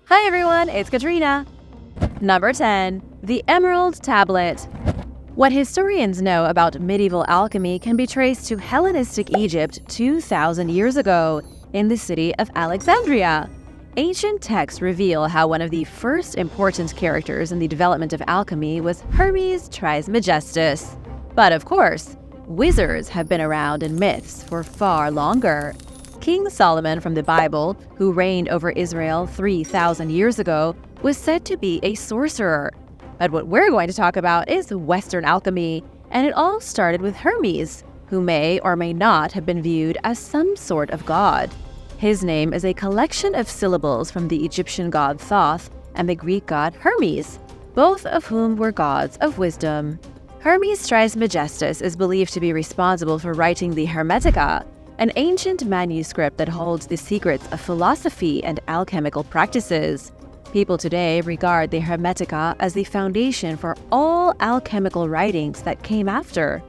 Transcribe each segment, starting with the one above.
Hi everyone, it's Katrina. Number 10. The Emerald Tablet. What historians know about medieval alchemy can be traced to Hellenistic Egypt 2,000 years ago in the city of Alexandria. Ancient texts reveal how one of the first important characters in the development of alchemy was Hermes Trismegistus. But of course, wizards have been around in myths for far longer. King Solomon from the Bible, who reigned over Israel 3,000 years ago, was said to be a sorcerer. But what we're going to talk about is Western alchemy, and it all started with Hermes, who may or may not have been viewed as some sort of god. His name is a collection of syllables from the Egyptian god Thoth and the Greek god Hermes, both of whom were gods of wisdom. Hermes Trismegistus is believed to be responsible for writing the Hermetica, an ancient manuscript that holds the secrets of philosophy and alchemical practices. People today regard the Hermetica as the foundation for all alchemical writings that came after.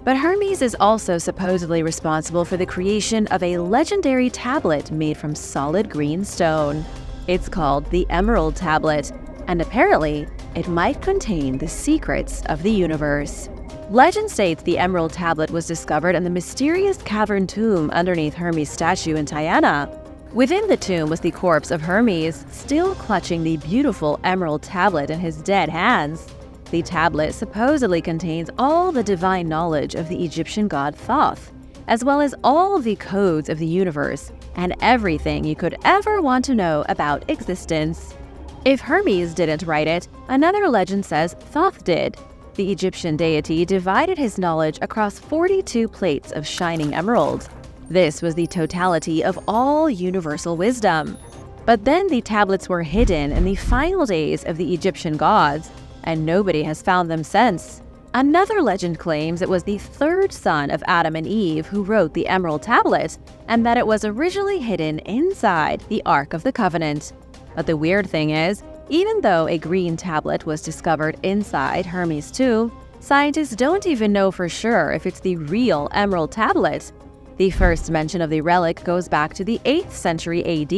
But Hermes is also supposedly responsible for the creation of a legendary tablet made from solid green stone. It's called the Emerald Tablet, and apparently, it might contain the secrets of the universe. Legend states the Emerald Tablet was discovered in the mysterious cavern tomb underneath Hermes' statue in Tyana. Within the tomb was the corpse of Hermes, still clutching the beautiful Emerald Tablet in his dead hands. The tablet supposedly contains all the divine knowledge of the Egyptian god Thoth, as well as all the codes of the universe and everything you could ever want to know about existence. If Hermes didn't write it, another legend says Thoth did. The Egyptian deity divided his knowledge across 42 plates of shining emeralds. This was the totality of all universal wisdom. But then the tablets were hidden in the final days of the Egyptian gods, and nobody has found them since. Another legend claims it was the third son of Adam and Eve who wrote the Emerald Tablet, and that it was originally hidden inside the Ark of the Covenant. But the weird thing is, even though a green tablet was discovered inside Hermes' tomb, scientists don't even know for sure if it's the real Emerald Tablet. The first mention of the relic goes back to the 8th century AD.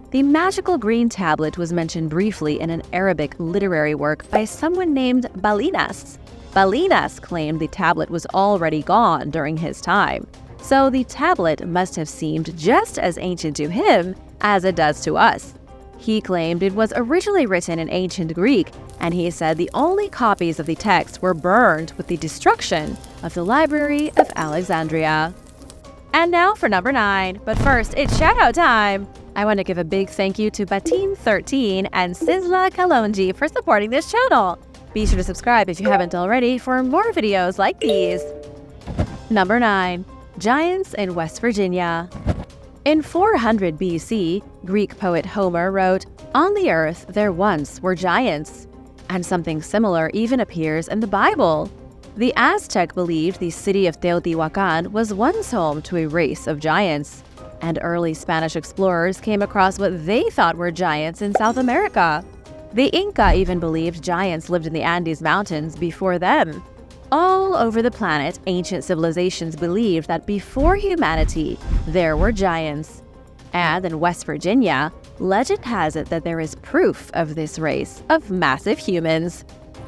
The magical green tablet was mentioned briefly in an Arabic literary work by someone named Balinas. Balinas claimed the tablet was already gone during his time, so the tablet must have seemed just as ancient to him as it does to us. He claimed it was originally written in ancient Greek, and he said the only copies of the text were burned with the destruction of the Library of Alexandria. And now for number 9, but first, it's shoutout time! I want to give a big thank you to Batim13 and Sizzla Kalonji for supporting this channel. Be sure to subscribe if you haven't already for more videos like these. Number 9. Giants in West Virginia. In 400 BC, Greek poet Homer wrote, "On the earth there once were giants." And something similar even appears in the Bible. The Aztec believed the city of Teotihuacan was once home to a race of giants. And early Spanish explorers came across what they thought were giants in South America. The Inca even believed giants lived in the Andes Mountains before them. All over the planet, ancient civilizations believed that before humanity, there were giants. And in West Virginia, legend has it that there is proof of this race of massive humans.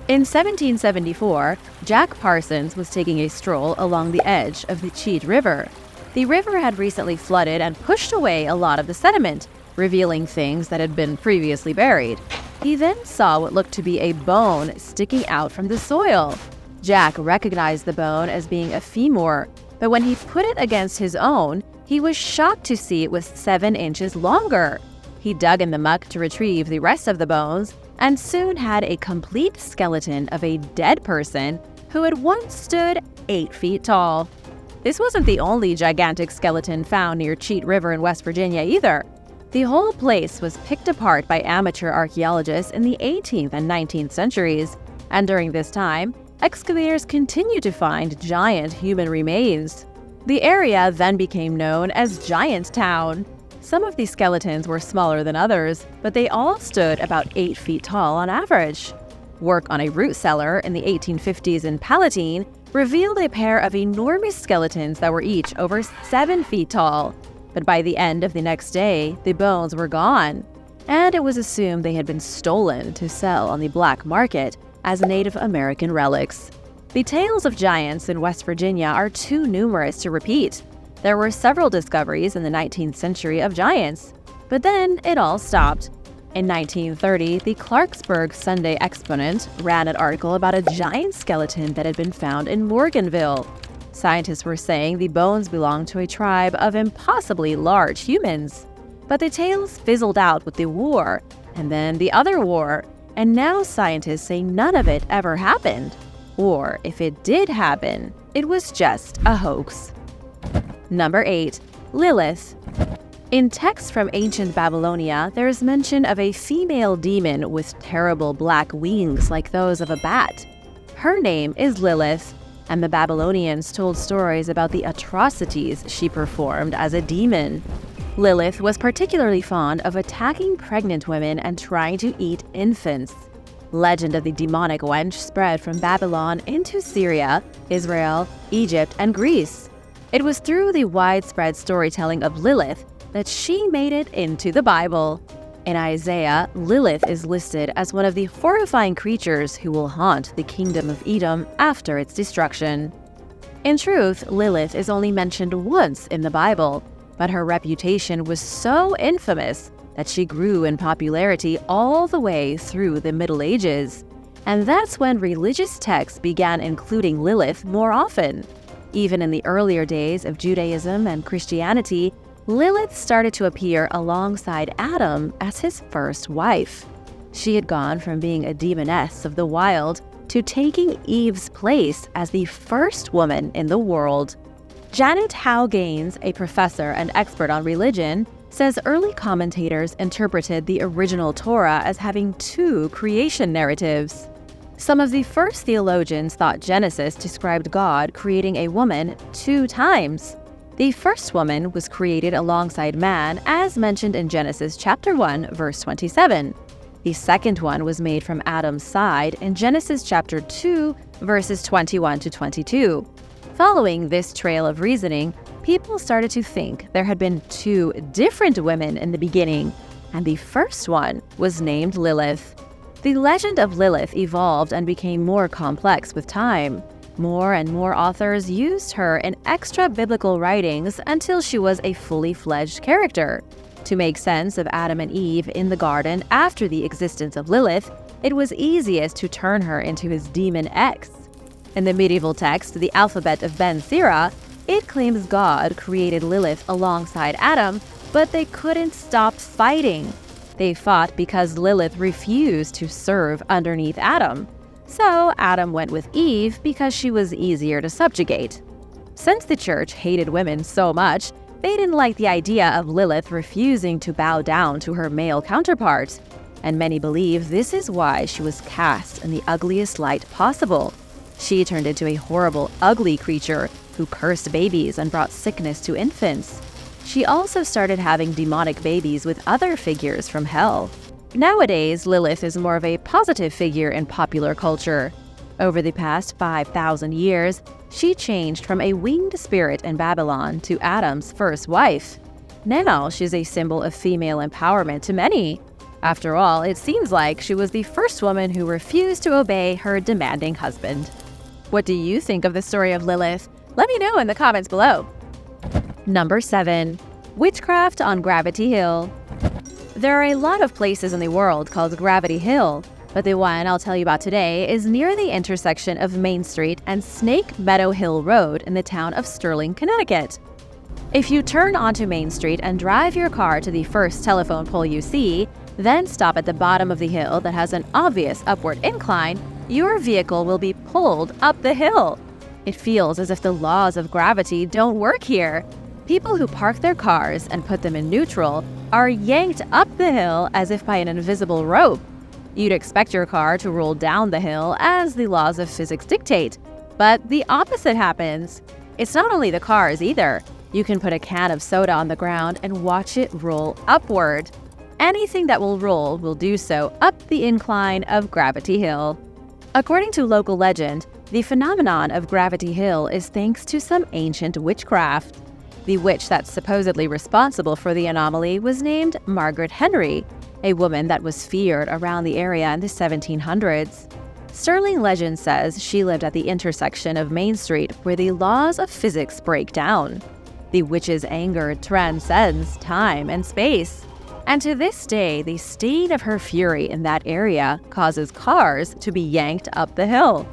In 1774, Jack Parsons was taking a stroll along the edge of the Cheat River. The river had recently flooded and pushed away a lot of the sediment, revealing things that had been previously buried. He then saw what looked to be a bone sticking out from the soil. Jack recognized the bone as being a femur, but when he put it against his own, he was shocked to see it was 7 inches longer. He dug in the muck to retrieve the rest of the bones, and soon had a complete skeleton of a dead person who had once stood 8 feet tall. This wasn't the only gigantic skeleton found near Cheat River in West Virginia either. The whole place was picked apart by amateur archaeologists in the 18th and 19th centuries, and during this time, excavators continued to find giant human remains. The area then became known as Giant Town. Some of these skeletons were smaller than others, but they all stood about 8 feet tall on average. Work on a root cellar in the 1850s in Palatine revealed a pair of enormous skeletons that were each over 7 feet tall. But by the end of the next day, the bones were gone. and it was assumed they had been stolen to sell on the black market as Native American relics. The tales of giants in West Virginia are too numerous to repeat. There were several discoveries in the 19th century of giants, but then it all stopped. In 1930, the Clarksburg Sunday Exponent ran an article about a giant skeleton that had been found in Morganville. Scientists were saying the bones belonged to a tribe of impossibly large humans. But the tales fizzled out with the war, and then the other war, and now scientists say none of it ever happened. Or if it did happen, it was just a hoax. Number 8. Lilith. In texts from ancient Babylonia, there is mention of a female demon with terrible black wings like those of a bat. Her name is Lilith, and the Babylonians told stories about the atrocities she performed as a demon. Lilith was particularly fond of attacking pregnant women and trying to eat infants. Legend of the demonic wench spread from Babylon into Syria, Israel, Egypt, and Greece. It was through the widespread storytelling of Lilith that she made it into the Bible. In Isaiah, Lilith is listed as one of the horrifying creatures who will haunt the kingdom of Edom after its destruction. In truth, Lilith is only mentioned once in the Bible, but her reputation was so infamous that she grew in popularity all the way through the Middle Ages. And that's when religious texts began including Lilith more often. Even in the earlier days of Judaism and Christianity, Lilith started to appear alongside Adam as his first wife. She had gone from being a demoness of the wild to taking Eve's place as the first woman in the world. Janet Howe Gaines, a professor and expert on religion, says early commentators interpreted the original Torah as having two creation narratives. Some of the first theologians thought Genesis described God creating a woman 2 times. The first woman was created alongside man, as mentioned in Genesis chapter 1, verse 27. The second one was made from Adam's side in Genesis chapter 2, verses 21 to 22. Following this trail of reasoning, people started to think there had been 2 different women in the beginning, and the first one was named Lilith. The legend of Lilith evolved and became more complex with time. More and more authors used her in extra-biblical writings until she was a fully fledged character. To make sense of Adam and Eve in the garden after the existence of Lilith, it was easiest to turn her into his demon X. In the medieval text, the Alphabet of Ben Sira, it claims God created Lilith alongside Adam, but they couldn't stop fighting. They fought because Lilith refused to serve underneath Adam. So Adam went with Eve because she was easier to subjugate. Since the church hated women so much, they didn't like the idea of Lilith refusing to bow down to her male counterpart. And many believe this is why she was cast in the ugliest light possible. She turned into a horrible, ugly creature who cursed babies and brought sickness to infants. She also started having demonic babies with other figures from hell. Nowadays, Lilith is more of a positive figure in popular culture. Over the past 5,000 years, she changed from a winged spirit in Babylon to Adam's first wife. Now she's a symbol of female empowerment to many. After all, it seems like she was the first woman who refused to obey her demanding husband. What do you think of the story of Lilith? Let me know in the comments below. Number 7. Witchcraft on Gravity Hill. There are a lot of places in the world called Gravity Hill, but the one I'll tell you about today is near the intersection of Main Street and Snake Meadow Hill Road in the town of Sterling, Connecticut. If you turn onto Main Street and drive your car to the first telephone pole you see, then stop at the bottom of the hill that has an obvious upward incline, your vehicle will be pulled up the hill. It feels as if the laws of gravity don't work here. People who park their cars and put them in neutral are yanked up the hill as if by an invisible rope. You'd expect your car to roll down the hill as the laws of physics dictate, but the opposite happens. It's not only the cars either. You can put a can of soda on the ground and watch it roll upward. Anything that will roll will do so up the incline of Gravity Hill. According to local legend, the phenomenon of Gravity Hill is thanks to some ancient witchcraft. The witch that's supposedly responsible for the anomaly was named Margaret Henry, a woman that was feared around the area in the 1700s. Sterling legend says she lived at the intersection of Main Street where the laws of physics break down. The witch's anger transcends time and space, and to this day, the stain of her fury in that area causes cars to be yanked up the hill.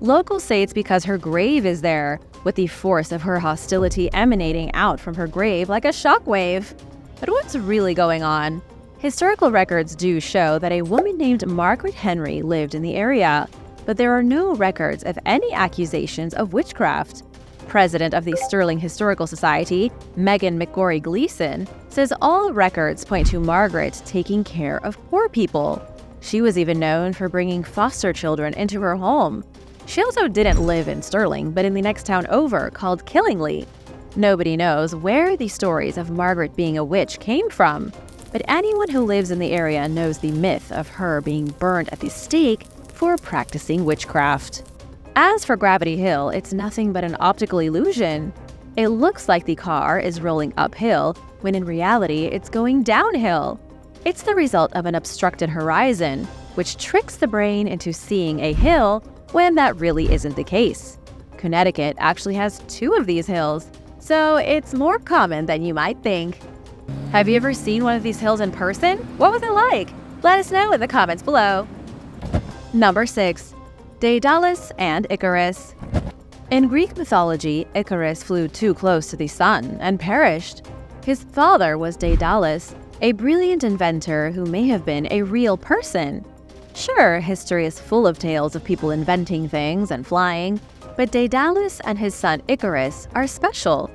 Locals say it's because her grave is there, with the force of her hostility emanating out from her grave like a shockwave. But what's really going on? Historical records do show that a woman named Margaret Henry lived in the area, but there are no records of any accusations of witchcraft. President of the Sterling Historical Society, Megan McGorry Gleason, says all records point to Margaret taking care of poor people. She was even known for bringing foster children into her home. She also didn't live in Sterling, but in the next town over called Killingly. Nobody knows where the stories of Margaret being a witch came from, but anyone who lives in the area knows the myth of her being burned at the stake for practicing witchcraft. As for Gravity Hill, it's nothing but an optical illusion. It looks like the car is rolling uphill, when in reality it's going downhill. It's the result of an obstructed horizon, which tricks the brain into seeing a hill when that really isn't the case. Connecticut actually has 2 of these hills, so it's more common than you might think. Have you ever seen one of these hills in person? What was it like? Let us know in the comments below. Number 6. Daedalus and Icarus. In Greek mythology, Icarus flew too close to the sun and perished. His father was Daedalus, a brilliant inventor who may have been a real person. Sure, history is full of tales of people inventing things and flying, but Daedalus and his son Icarus are special.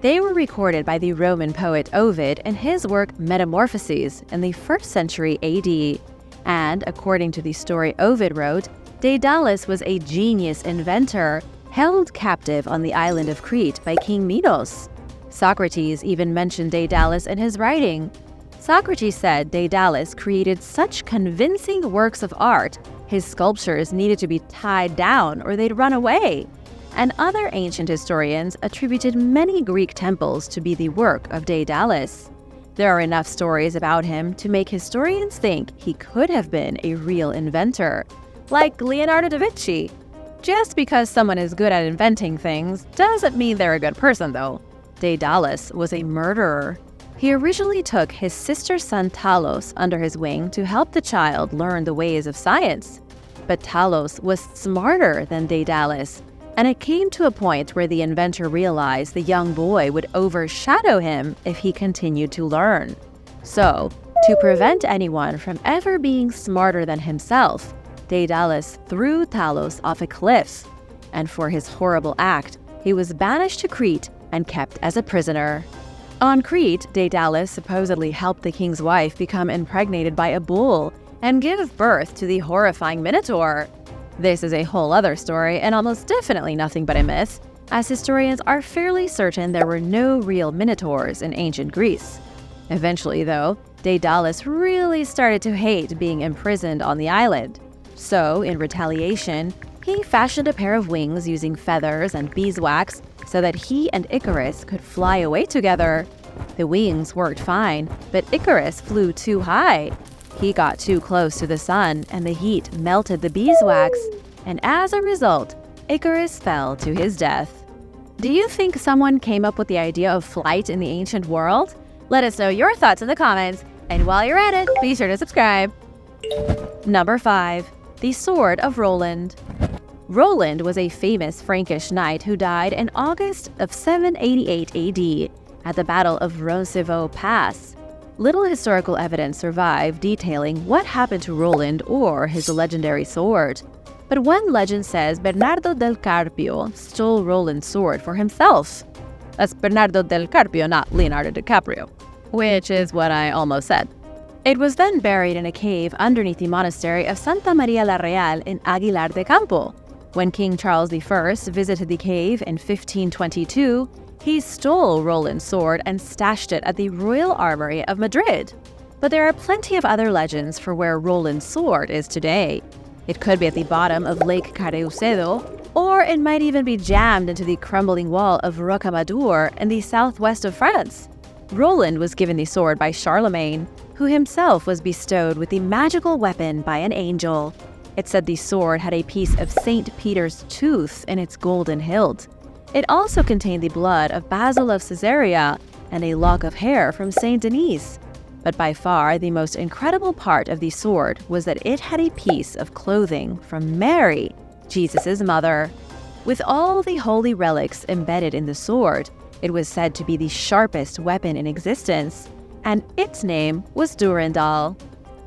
They were recorded by the Roman poet Ovid in his work Metamorphoses in the 1st century AD. And according to the story Ovid wrote, Daedalus was a genius inventor, held captive on the island of Crete by King Minos. Socrates even mentioned Daedalus in his writing. Socrates said Daedalus created such convincing works of art, his sculptures needed to be tied down or they'd run away. And other ancient historians attributed many Greek temples to be the work of Daedalus. There are enough stories about him to make historians think he could have been a real inventor, like Leonardo da Vinci. Just because someone is good at inventing things doesn't mean they're a good person, though. Daedalus was a murderer. He originally took his sister's son Talos under his wing to help the child learn the ways of science. But Talos was smarter than Daedalus, and it came to a point where the inventor realized the young boy would overshadow him if he continued to learn. So, to prevent anyone from ever being smarter than himself, Daedalus threw Talos off a cliff, and for his horrible act, he was banished to Crete and kept as a prisoner. On Crete, Daedalus supposedly helped the king's wife become impregnated by a bull and give birth to the horrifying Minotaur. This is a whole other story and almost definitely nothing but a myth, as historians are fairly certain there were no real Minotaurs in ancient Greece. Eventually, though, Daedalus really started to hate being imprisoned on the island. So, in retaliation, he fashioned a pair of wings using feathers and beeswax so that he and Icarus could fly away together. The wings worked fine, but Icarus flew too high. He got too close to the sun, and the heat melted the beeswax, and as a result, Icarus fell to his death. Do you think someone came up with the idea of flight in the ancient world? Let us know your thoughts in the comments, and while you're at it, be sure to subscribe. Number 5. The Sword of Roland. Roland was a famous Frankish knight who died in August of 788 AD at the Battle of Roncesvalles Pass. Little historical evidence survived detailing what happened to Roland or his legendary sword. But one legend says Bernardo del Carpio stole Roland's sword for himself. That's Bernardo del Carpio, not Leonardo DiCaprio, which is what I almost said. It was then buried in a cave underneath the monastery of Santa Maria la Real in Aguilar de Campo. When King Charles I visited the cave in 1522, he stole Roland's sword and stashed it at the Royal Armory of Madrid. But there are plenty of other legends for where Roland's sword is today. It could be at the bottom of Lake Careucedo, or it might even be jammed into the crumbling wall of Rocamadour in the southwest of France. Roland was given the sword by Charlemagne, who himself was bestowed with the magical weapon by an angel. It said the sword had a piece of St. Peter's tooth in its golden hilt. It also contained the blood of Basil of Caesarea and a lock of hair from St. Denis. But by far the most incredible part of the sword was that it had a piece of clothing from Mary, Jesus' mother. With all the holy relics embedded in the sword, it was said to be the sharpest weapon in existence, and its name was Durandal.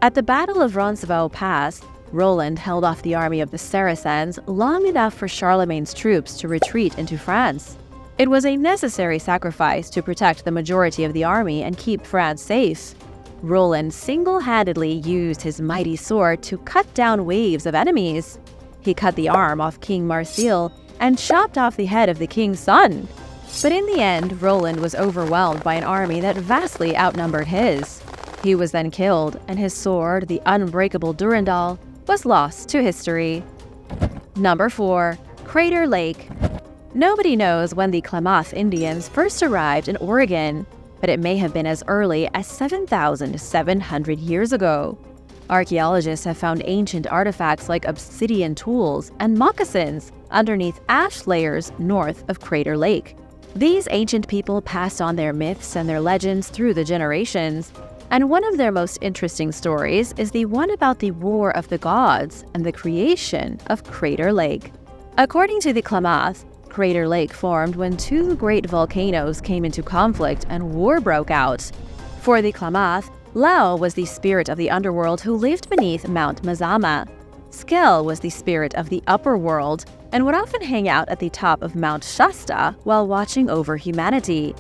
At the Battle of Roncesvalles Pass, Roland held off the army of the Saracens long enough for Charlemagne's troops to retreat into France. It was a necessary sacrifice to protect the majority of the army and keep France safe. Roland single-handedly used his mighty sword to cut down waves of enemies. He cut the arm off King Marsil and chopped off the head of the king's son. But in the end, Roland was overwhelmed by an army that vastly outnumbered his. He was then killed, and his sword, the unbreakable Durandal, was lost to history. Number 4. Crater Lake. Nobody knows when the Klamath Indians first arrived in Oregon, but it may have been as early as 7,700 years ago. Archaeologists have found ancient artifacts like obsidian tools and moccasins underneath ash layers north of Crater Lake. These ancient people passed on their myths and their legends through the generations, and one of their most interesting stories is the one about the War of the Gods and the creation of Crater Lake. According to the Klamath, Crater Lake formed when two great volcanoes came into conflict and war broke out. For the Klamath, Lao was the spirit of the underworld who lived beneath Mount Mazama. Skel was the spirit of the upper world and would often hang out at the top of Mount Shasta while watching over humanity.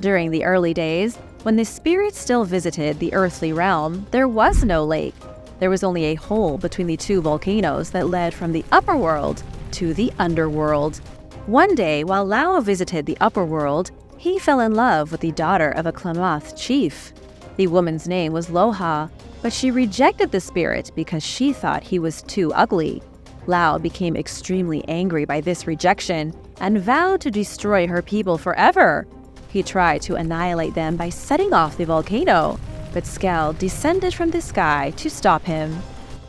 During the early days, when the spirits still visited the earthly realm, there was no lake. There was only a hole between the two volcanoes that led from the upper world to the underworld. One day, while Lao visited the upper world, he fell in love with the daughter of a Klamath chief. The woman's name was Loha, but she rejected the spirit because she thought he was too ugly. Lao became extremely angry by this rejection and vowed to destroy her people forever. He tried to annihilate them by setting off the volcano, but Skel descended from the sky to stop him.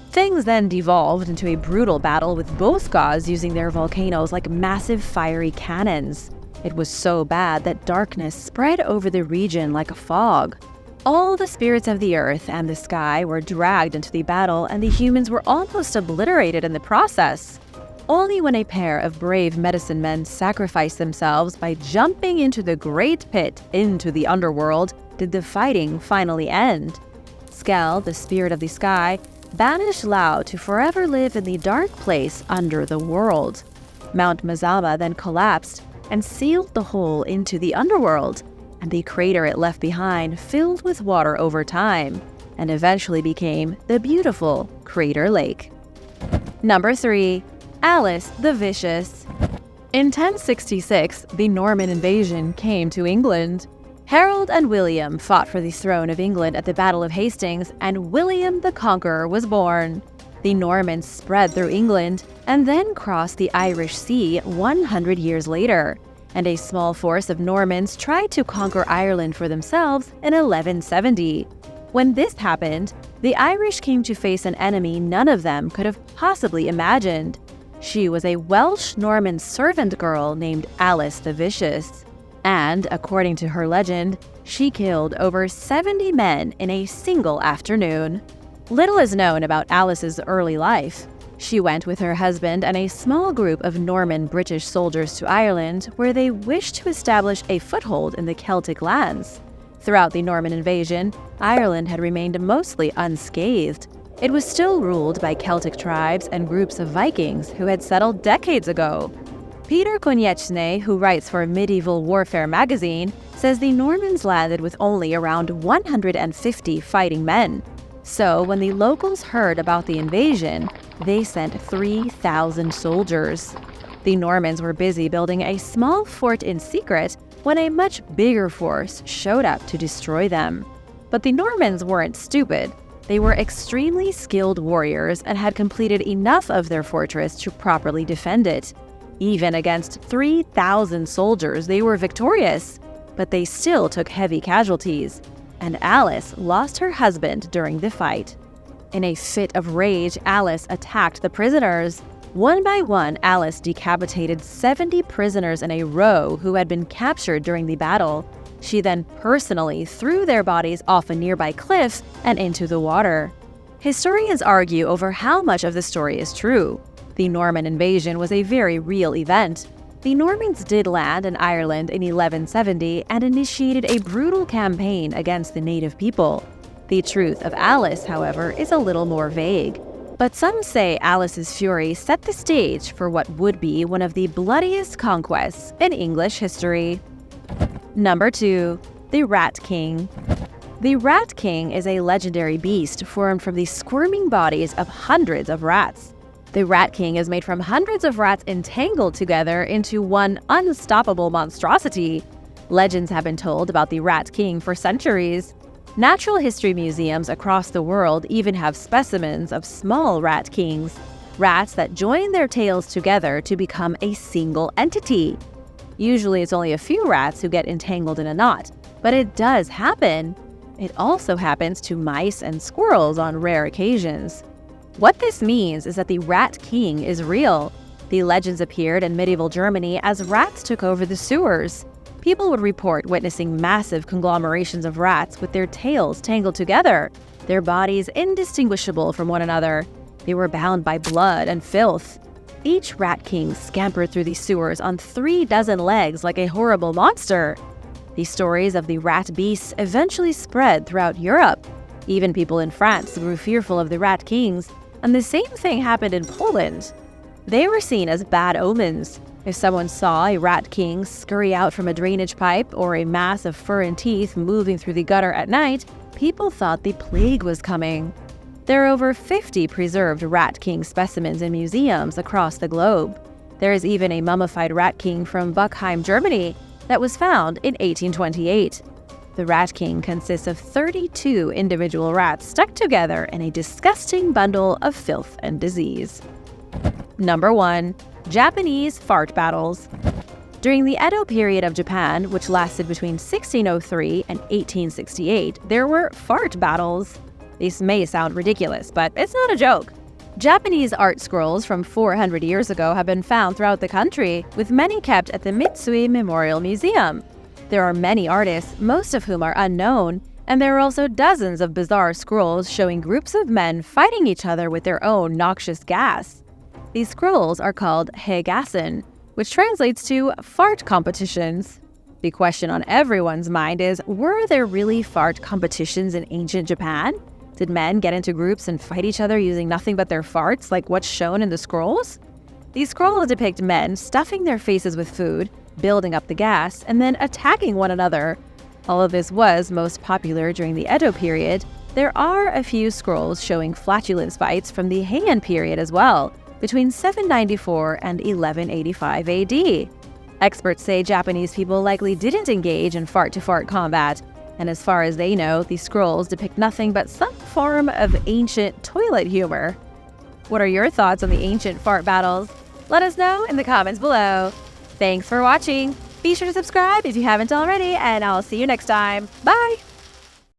Things then devolved into a brutal battle with both gods using their volcanoes like massive fiery cannons. It was so bad that darkness spread over the region like a fog. All the spirits of the earth and the sky were dragged into the battle, and the humans were almost obliterated in the process. Only when a pair of brave medicine men sacrificed themselves by jumping into the great pit into the underworld did the fighting finally end. Skel, the spirit of the sky, banished Lao to forever live in the dark place under the world. Mount Mazama then collapsed and sealed the hole into the underworld, and the crater it left behind filled with water over time, and eventually became the beautiful Crater Lake. Number 3. Alice the Vicious. In 1066, the Norman invasion came to England. Harold and William fought for the throne of England at the Battle of Hastings, and William the Conqueror was born. The Normans spread through England and then crossed the Irish Sea 100 years later, and a small force of Normans tried to conquer Ireland for themselves in 1170. When this happened, the Irish came to face an enemy none of them could have possibly imagined. She was a Welsh Norman servant girl named Alice the Vicious. And, according to her legend, she killed over 70 men in a single afternoon. Little is known about Alice's early life. She went with her husband and a small group of Norman British soldiers to Ireland, where they wished to establish a foothold in the Celtic lands. Throughout the Norman invasion, Ireland had remained mostly unscathed. It was still ruled by Celtic tribes and groups of Vikings who had settled decades ago. Peter Konieczny, who writes for Medieval Warfare magazine, says the Normans landed with only around 150 fighting men. So when the locals heard about the invasion, they sent 3,000 soldiers. The Normans were busy building a small fort in secret when a much bigger force showed up to destroy them. But the Normans weren't stupid. They were extremely skilled warriors and had completed enough of their fortress to properly defend it. Even against 3,000 soldiers, they were victorious. but they still took heavy casualties, and Alice lost her husband during the fight. In a fit of rage, Alice attacked the prisoners. One by one, Alice decapitated 70 prisoners in a row who had been captured during the battle. She then personally threw their bodies off a nearby cliff and into the water. Historians argue over how much of the story is true. The Norman invasion was a very real event. The Normans did land in Ireland in 1170 and initiated a brutal campaign against the native people. The truth of Alice, however, is a little more vague. But some say Alice's fury set the stage for what would be one of the bloodiest conquests in English history. Number 2. The Rat King. The Rat King is a legendary beast formed from the squirming bodies of hundreds of rats. The Rat King is made from hundreds of rats entangled together into one unstoppable monstrosity. Legends have been told about the Rat King for centuries. Natural history museums across the world even have specimens of small rat kings, rats that join their tails together to become a single entity. Usually it's only a few rats who get entangled in a knot, but it does happen. It also happens to mice and squirrels on rare occasions. What this means is that the Rat King is real. The legends appeared in medieval Germany as rats took over the sewers. People would report witnessing massive conglomerations of rats with their tails tangled together, their bodies indistinguishable from one another. They were bound by blood and filth. Each Rat King scampered through the sewers on 36 legs like a horrible monster. The stories of the rat beasts eventually spread throughout Europe. Even people in France grew fearful of the Rat Kings, and the same thing happened in Poland. They were seen as bad omens. If someone saw a Rat King scurry out from a drainage pipe or a mass of fur and teeth moving through the gutter at night, people thought the plague was coming. There are over 50 preserved Rat King specimens in museums across the globe. There is even a mummified Rat King from Buchheim, Germany, that was found in 1828. The Rat King consists of 32 individual rats stuck together in a disgusting bundle of filth and disease. Number 1. Japanese fart battles. During the Edo period of Japan, which lasted between 1603 and 1868, there were fart battles. These may sound ridiculous, but it's not a joke. Japanese art scrolls from 400 years ago have been found throughout the country, with many kept at the Mitsui Memorial Museum. There are many artists, most of whom are unknown, and there are also dozens of bizarre scrolls showing groups of men fighting each other with their own noxious gas. These scrolls are called heigasen, which translates to fart competitions. The question on everyone's mind is, were there really fart competitions in ancient Japan? Did men get into groups and fight each other using nothing but their farts, like what's shown in the scrolls? These scrolls depict men stuffing their faces with food, building up the gas, and then attacking one another. All of this was most popular during the Edo period. There are a few scrolls showing flatulence fights from the Heian period as well, between 794 and 1185 AD. Experts say Japanese people likely didn't engage in fart-to-fart combat, and as far as they know, these scrolls depict nothing but some form of ancient toilet humor. What are your thoughts on the ancient fart battles? Let us know in the comments below. Thanks for watching. Be sure to subscribe if you haven't already, and I'll see you next time. Bye!